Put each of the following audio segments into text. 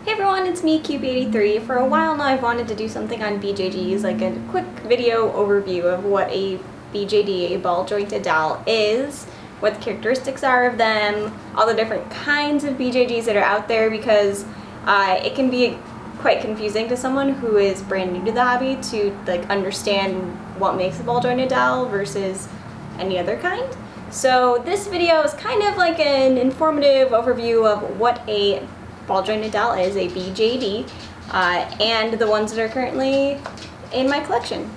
Hey everyone, it's me, Cube83. For a while now I've wanted to do something on BJDs, like a quick video overview of what a BJD, a ball jointed doll, is, what the characteristics are of them, all the different kinds of BJDs that are out there, because it can be quite confusing to someone who is brand new to the hobby to understand what makes a ball jointed doll versus any other kind. So this video is kind of like an informative overview of what a ball jointed doll is, a BJD, and the ones that are currently in my collection.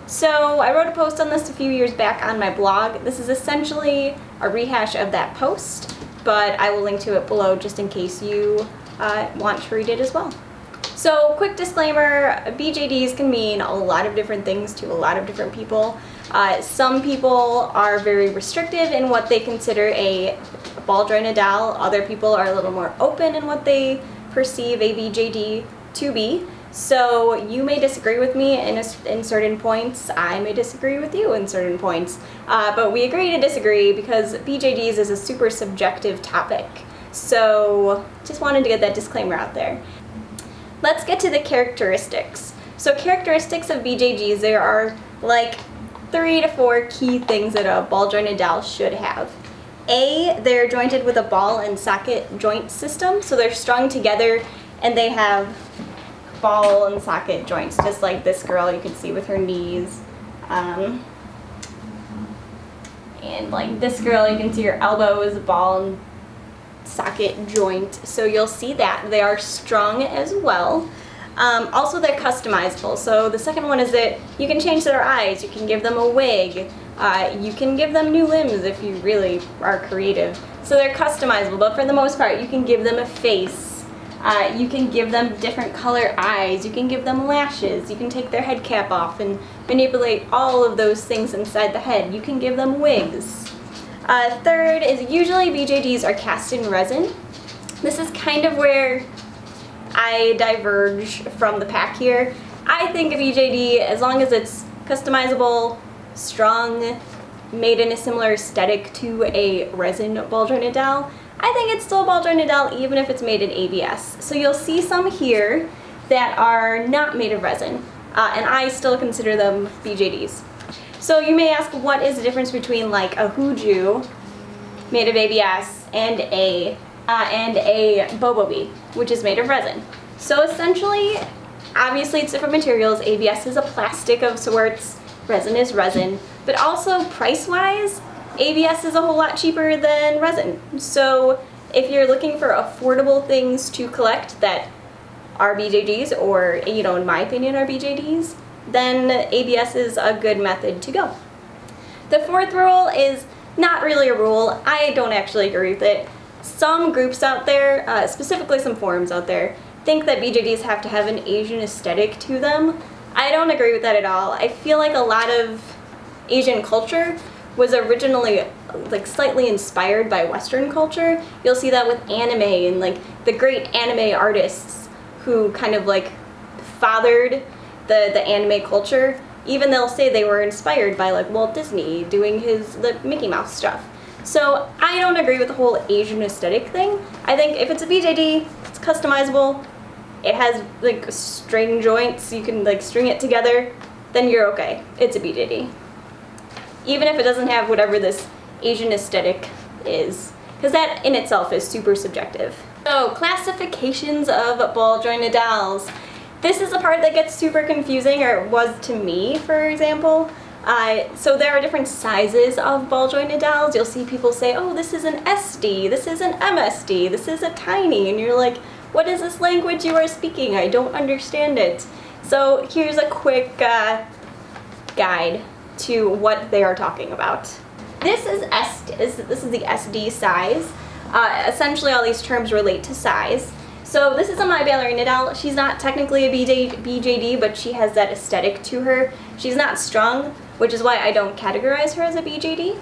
So I wrote a post on this a few years back on my blog. This is essentially a rehash of that post, but I will link to it below just in case you want to read it as well. So quick disclaimer, BJDs can mean a lot of different things to a lot of different people. Some people are very restrictive in what they consider a ball jointed doll. Other people are a little more open in what they perceive a BJD to be. So you may disagree with me in certain points. I may disagree with you in certain points. But we agree to disagree because BJDs is a super subjective topic. So just wanted to get that disclaimer out there. Let's get to the characteristics. So characteristics of BJDs, there are like 3 to 4 key things that a ball jointed doll should have. A, they're jointed with a ball and socket joint system, so they're strung together and they have ball and socket joints, just like this girl you can see with her knees. And like this girl, you can see her elbow is a ball and socket joint, so you'll see that they are strung as well. Also, they're customizable. So the second one is that you can change their eyes, you can give them a wig, you can give them new limbs if you really are creative. So they're customizable, but for the most part you can give them a face, you can give them different color eyes, you can give them lashes, you can take their head cap off and manipulate all of those things inside the head. You can give them wigs. Third is usually BJDs are cast in resin. This is kind of where I diverge from the pack here. I think a BJD, as long as it's customizable, strung, made in a similar aesthetic to a resin ball jointed doll, I think it's still a ball jointed doll even if it's made in ABS. So you'll see some here that are not made of resin, and I still consider them BJDs. So you may ask, what is the difference between like a Hooju made of ABS and a Bobo Bee, which is made of resin? So essentially, obviously it's different materials. ABS is a plastic of sorts, resin is resin, but also price-wise, ABS is a whole lot cheaper than resin. So if you're looking for affordable things to collect that are BJDs, or in my opinion are BJDs, then ABS is a good method to go. The fourth rule is not really a rule. I don't actually agree with it. Some groups out there, specifically some forums out there, think that BJDs have to have an Asian aesthetic to them. I don't agree with that at all. I feel like a lot of Asian culture was originally slightly inspired by Western culture. You'll see that with anime and the great anime artists who kind of fathered the anime culture. Even they'll say they were inspired by Walt Disney doing the Mickey Mouse stuff. So I don't agree with the whole Asian aesthetic thing. I think if it's a BJD, it's customizable, it has string joints, you can string it together, then you're okay. It's a BJD. Even if it doesn't have whatever this Asian aesthetic is, because that in itself is super subjective. So classifications of ball jointed dolls. This is the part that gets super confusing, or it was to me, for example. So there are different sizes of ball jointed dolls. You'll see people say, oh, this is an SD, this is an MSD, this is a tiny, and you're like, what is this language you are speaking? I don't understand it. So here's a quick guide to what they are talking about. This is the SD size. Essentially all these terms relate to size. So this is a My Ballerina doll. She's not technically a BJD, but she has that aesthetic to her. She's not strung, which is why I don't categorize her as a BJD.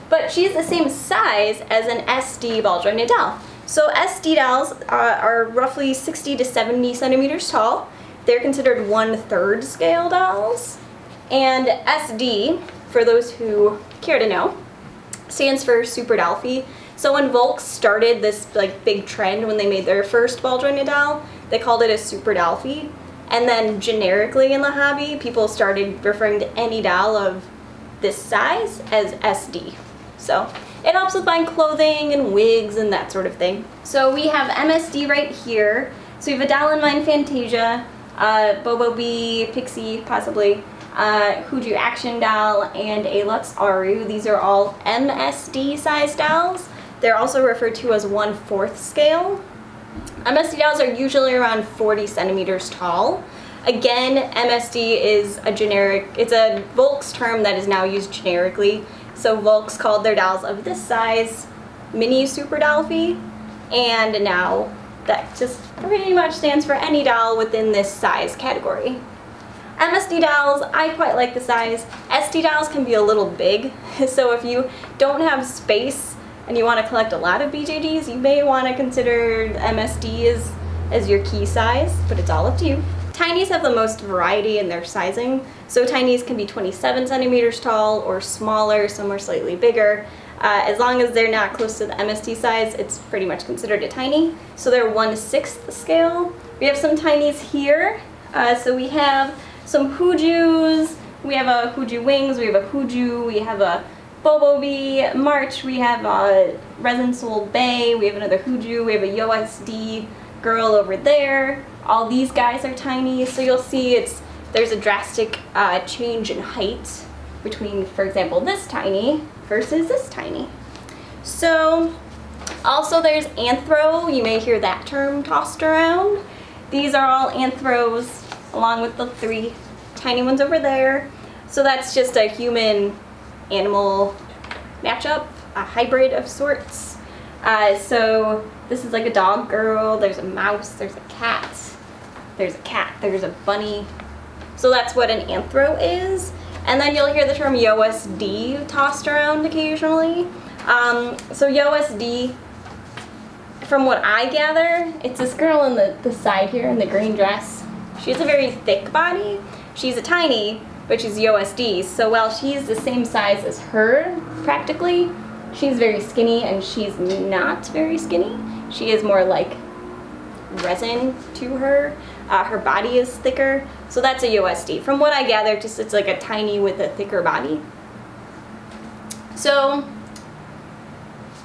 But she's the same size as an SD ball jointed doll. So SD dolls are roughly 60 to 70 centimeters tall. They're considered 1/3 scale dolls. And SD, for those who care to know, stands for Super Dollfie. So when Volks started this like big trend when they made their first ball jointed doll, they called it a super dollfie. And then generically in the hobby, people started referring to any doll of this size as SD. So it helps with buying clothing and wigs and that sort of thing. So we have MSD right here. So we have a doll in mind, Fantasia, Bobo Bee, Pixie, possibly, Huju Action Doll, and a Lux Aru. These are all MSD size dolls. They're also referred to as 1/4 scale. MSD dolls are usually around 40 centimeters tall. Again, MSD is a generic, it's a Volks term that is now used generically. So Volks called their dolls of this size mini super dollfie, and now that just pretty much stands for any doll within this size category. MSD dolls, I quite like the size. SD dolls can be a little big, so if you don't have space and you want to collect a lot of BJDs, you may want to consider MSD as your key size, but it's all up to you. Tinies have the most variety in their sizing, so tinies can be 27 centimeters tall or smaller, some are slightly bigger. As long as they're not close to the MSD size, it's pretty much considered a tiny. So they're 1/6 scale. We have some tinies here. So we have some Hujus, we have a Huju Wings, we have a Huju, we have a Bobo Bee, March, we have a Resin Soul Bay, we have another Huju, we have a YOSD girl over there. All these guys are tiny, so you'll see there's a drastic change in height between, for example, this tiny versus this tiny. So also there's anthro. You may hear that term tossed around. These are all anthros along with the 3 tiny ones over there. So that's just a human animal matchup, a hybrid of sorts. So this is like a dog girl, there's a mouse, there's a cat, there's a bunny. So that's what an anthro is. And then you'll hear the term YOSD tossed around occasionally. So YOSD, from what I gather, it's this girl in the side here in the green dress. She has a very thick body. She's a tiny, but she's YOSD. So while she's the same size as her, practically, she's very skinny and she's not very skinny. She is more like resin to her. Her body is thicker, so that's a YOSD. From what I gather, just it's like a tiny with a thicker body. So,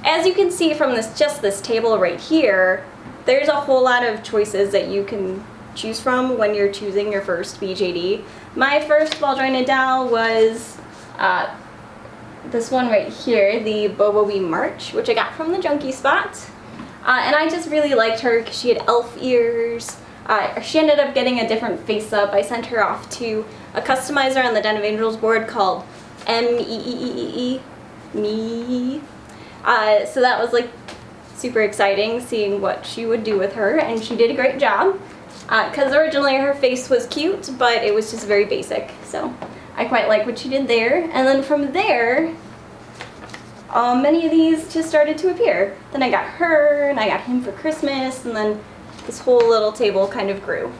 as you can see from this table right here, there's a whole lot of choices that you can choose from when you're choosing your first BJD. My first ball jointed doll was this one right here, the Bobo Bee March, which I got from the Junkie Spot. And I just really liked her because she had elf ears. She ended up getting a different face up. I sent her off to a customizer on the Den of Angels board called MEEEE. So that was like super exciting seeing what she would do with her, and she did a great job. Because originally her face was cute, but it was just very basic. So I quite like what she did there. And then from there, many of these just started to appear. Then I got her, and I got him for Christmas, and then this whole little table kind of grew.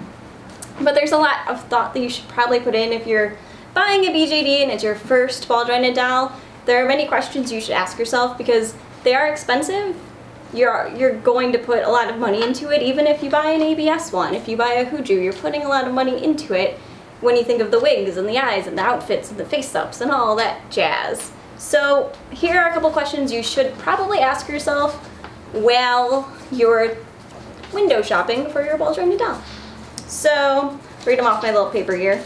But there's a lot of thought that you should probably put in if you're buying a BJD and it's your first ball jointed doll. There are many questions you should ask yourself because they are expensive. You're going to put a lot of money into it, even if you buy an ABS one. If you buy a Huju, you're putting a lot of money into it when you think of the wigs and the eyes and the outfits and the face-ups and all that jazz. So here are a couple questions you should probably ask yourself while you're window shopping for your ball jointed doll. So, read them off my little paper here.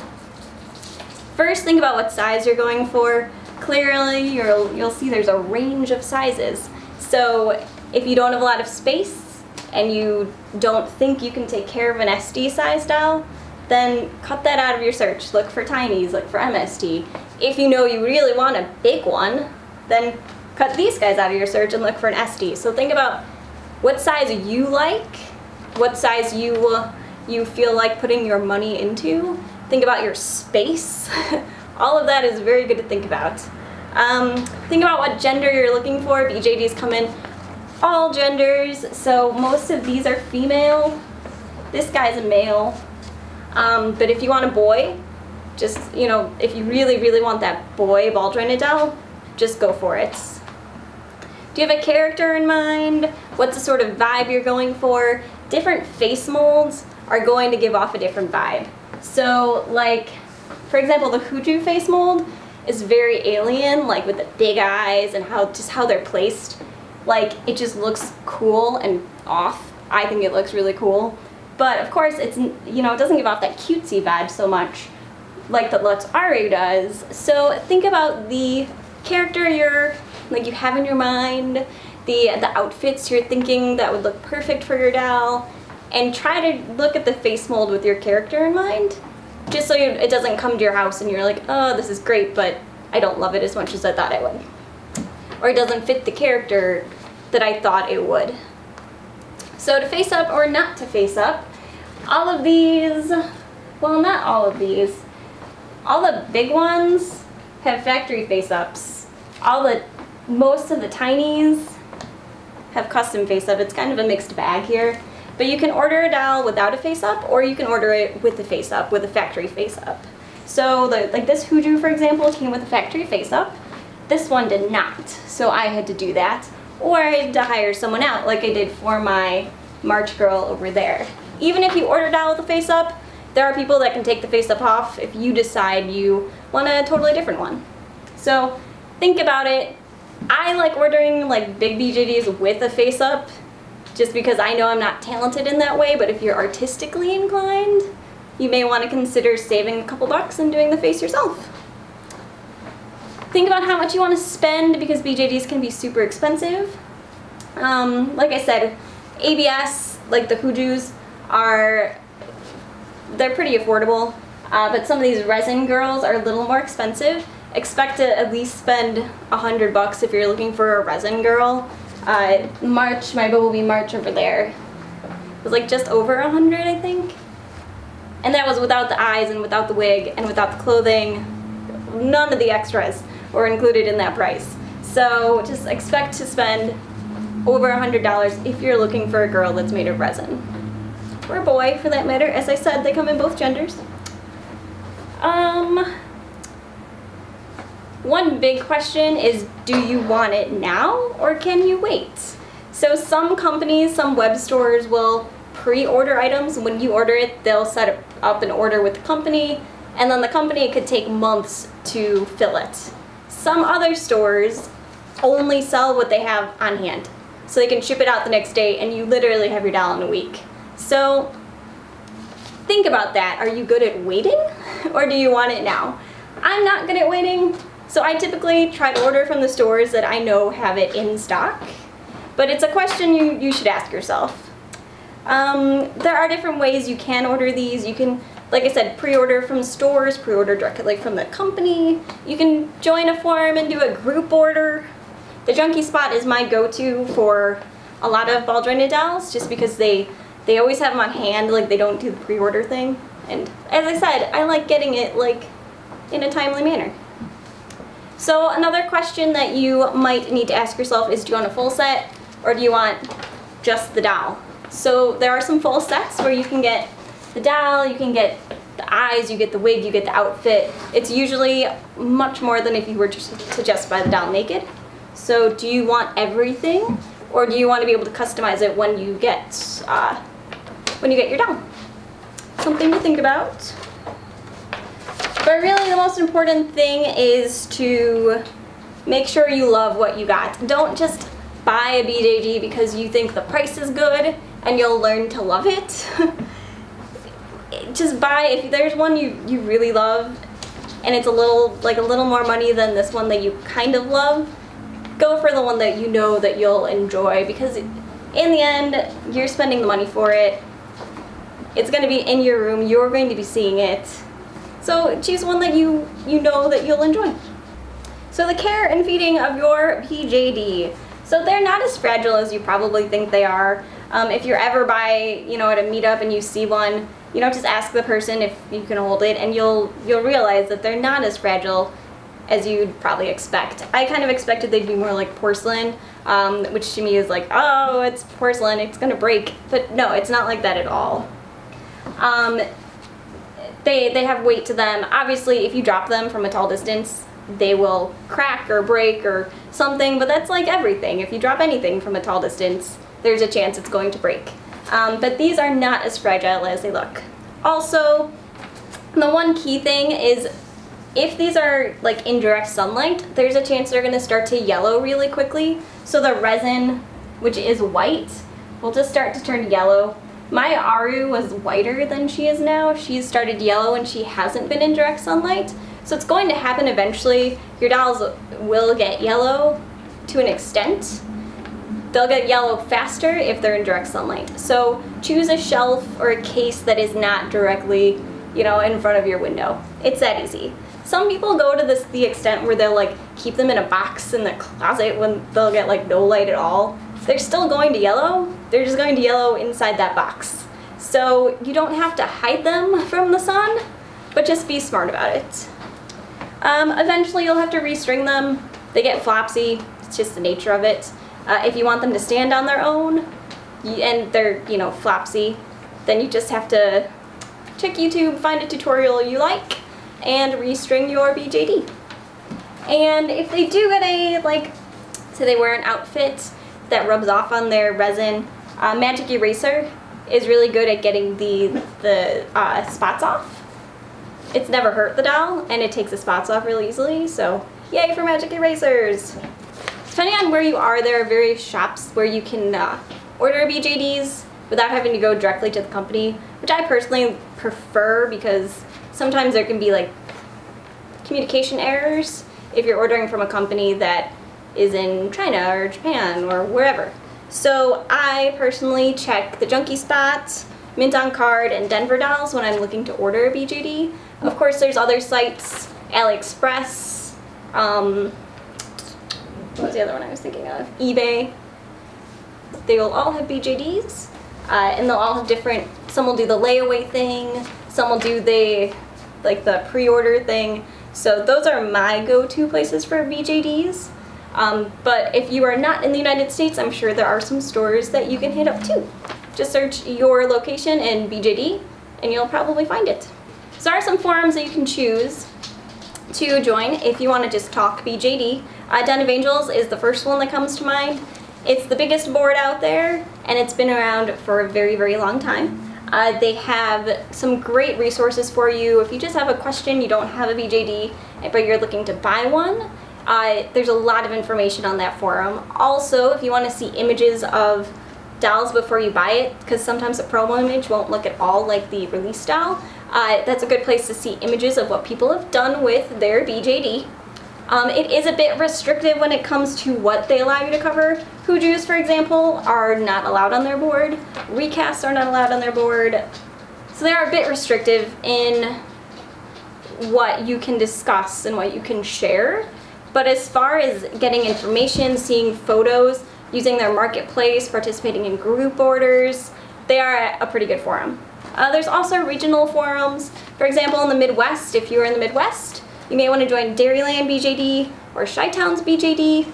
First, think about what size you're going for. Clearly, you'll see there's a range of sizes. So, if you don't have a lot of space and you don't think you can take care of an SD size doll, then cut that out of your search. Look for tinies, look for MSD. If you know you really want a big one, then cut these guys out of your search and look for an SD. So think about what size you like, what size you feel like putting your money into. Think about your space. All of that is very good to think about. Think about what gender you're looking for. BJDs come in all genders, so most of these are female. This guy's a male. But if you want a boy, just, if you really, really want that boy ball jointed doll, just go for it. Do you have a character in mind? What's the sort of vibe you're going for? Different face molds are going to give off a different vibe. So like, for example, the Hooju face mold is very alien, like with the big eyes and how they're placed. Like, it just looks cool and off. I think it looks really cool. But of course, it's, you know, it doesn't give off that cutesy vibe so much like the Lux Aru does. So think about the character you have in your mind, the outfits you're thinking that would look perfect for your doll, and try to look at the face mold with your character in mind, just so it doesn't come to your house and you're like, oh, this is great, but I don't love it as much as I thought I would. Or it doesn't fit the character that I thought it would. So to face up or not to face up, all of these, well, not all of these, all the big ones have factory face ups. Most of the tinies have custom face up. It's kind of a mixed bag here. But you can order a doll without a face up, or you can order it with a face up, with a factory face up. So like this Hooju, for example, came with a factory face up. This one did not, so I had to do that. Or I had to hire someone out, like I did for my March girl over there. Even if you order a doll with a face up, there are people that can take the face up off if you decide you want a totally different one. So think about it. I like ordering like big BJDs with a face up, just because I know I'm not talented in that way, but if you're artistically inclined, you may want to consider saving a couple bucks and doing the face yourself. Think about how much you want to spend, because BJDs can be super expensive. Like I said, ABS, like the Hoojus, they're pretty affordable, but some of these resin girls are a little more expensive. Expect to at least spend $100 if you're looking for a resin girl. March, my Bumblebee March over there was like just over 100, I think. And that was without the eyes and without the wig and without the clothing. None of the extras were included in that price. So just expect to spend over $100 if you're looking for a girl that's made of resin. Or a boy, for that matter. As I said, they come in both genders. One big question is, do you want it now or can you wait? So some companies, some web stores will pre-order items. When you order it, they'll set up an order with the company, and then the company could take months to fill it. Some other stores only sell what they have on hand, so they can ship it out the next day and you literally have your doll in a week. So think about that. Are you good at waiting or do you want it now? I'm not good at waiting. So I typically try to order from the stores that I know have it in stock, but it's a question you should ask yourself. There are different ways you can order these. You can, like I said, pre-order from stores, pre-order directly from the company. You can join a forum and do a group order. The Junkie Spot is my go-to for a lot of ball jointed dolls, just because they always have them on hand, like they don't do the pre-order thing. And as I said, I like getting it like in a timely manner. So another question that you might need to ask yourself is, do you want a full set or do you want just the doll? So there are some full sets where you can get the doll, you can get the eyes, you get the wig, you get the outfit. It's usually much more than if you were to just buy the doll naked. So do you want everything, or do you want to be able to customize it when you get your doll? Something to think about. But really the most important thing is to make sure you love what you got. Don't just buy a BJD because you think the price is good and you'll learn to love it. Just buy, if there's one you really love and it's a little more money than this one that you kind of love, go for the one that you know that you'll enjoy, because in the end, you're spending the money for it. It's going to be in your room, you're going to be seeing it. So choose one that you know that you'll enjoy. So the care and feeding of your BJD. So they're not as fragile as you probably think they are. If you're ever by, at a meetup and you see one, just ask the person if you can hold it, and you'll realize that they're not as fragile as you'd probably expect. I kind of expected they'd be more like porcelain, which to me is like, oh, it's porcelain, it's gonna break. But no, it's not like that at all. They have weight to them. Obviously, if you drop them from a tall distance, they will crack or break or something, but that's like everything. If you drop anything from a tall distance, there's a chance it's going to break. But these are not as fragile as they look. Also, the one key thing is if these are like in direct sunlight, there's a chance they're gonna start to yellow really quickly. So the resin, which is white, will just start to turn yellow. My Aru was whiter than she is now. She's started yellow and she hasn't been in direct sunlight. So it's going to happen eventually. Your dolls will get yellow to an extent. They'll get yellow faster if they're in direct sunlight. So choose a shelf or a case that is not directly, in front of your window. It's that easy. Some people go to the extent where they'll like keep them in a box in the closet when they'll get like no light at all. They're still going to yellow. They're just going to yellow inside that box. So you don't have to hide them from the sun, but just be smart about it. Eventually you'll have to restring them. They get flopsy. It's just the nature of it. If you want them to stand on their own and they're, flopsy, then you just have to check YouTube, find a tutorial you like, and restring your BJD. And if they do get say they wear an outfit that rubs off on their resin, Magic Eraser is really good at getting the spots off. It's never hurt the doll, and it takes the spots off really easily, so yay for Magic Erasers! Depending on where you are, there are various shops where you can order BJDs without having to go directly to the company, which I personally prefer because sometimes there can be like communication errors if you're ordering from a company that is in China or Japan or wherever. So I personally check the Junkie Spot, Mint on Card, and Denver Dolls when I'm looking to order a BJD. Of course, there's other sites, AliExpress, what was the other one I was thinking of? eBay. They will all have BJDs, and they'll all have different, some will do the layaway thing, some will do the pre-order thing. So those are my go-to places for BJDs. But if you are not in the United States, I'm sure there are some stores that you can hit up too. Just search your location in BJD and you'll probably find it. So there are some forums that you can choose to join if you want to just talk BJD. Den of Angels is the first one that comes to mind. It's the biggest board out there and it's been around for a very, very long time. They have some great resources for you. If you just have a question, you don't have a BJD, but you're looking to buy one, there's a lot of information on that forum. Also, if you want to see images of dolls before you buy it, because sometimes a promo image won't look at all like the release doll, that's a good place to see images of what people have done with their BJD. It is a bit restrictive when it comes to what they allow you to cover. Hoojus, for example, are not allowed on their board. Recasts are not allowed on their board. So they are a bit restrictive in what you can discuss and what you can share. But as far as getting information, seeing photos, using their marketplace, participating in group orders, they are a pretty good forum. There's also regional forums. For example, in the Midwest, if you're in the Midwest, you may want to join Dairyland BJD or Chi-Town's BJD.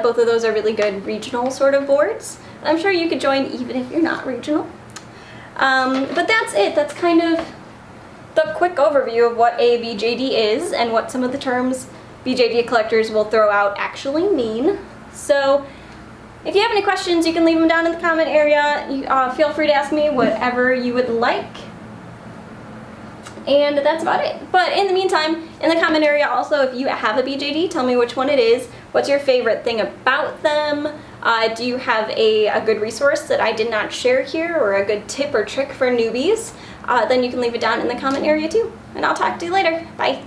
Both of those are really good regional sort of boards. I'm sure you could join even if you're not regional. But that's it. That's kind of the quick overview of what a BJD is and what some of the terms BJD collectors will throw out actually mean. So if you have any questions, you can leave them down in the comment area. Feel free to ask me whatever you would like. And that's about it. But in the meantime, in the comment area also, if you have a BJD, tell me which one it is. What's your favorite thing about them? Do you have a good resource that I did not share here, or a good tip or trick for newbies? Then you can leave it down in the comment area too. And I'll talk to you later. Bye.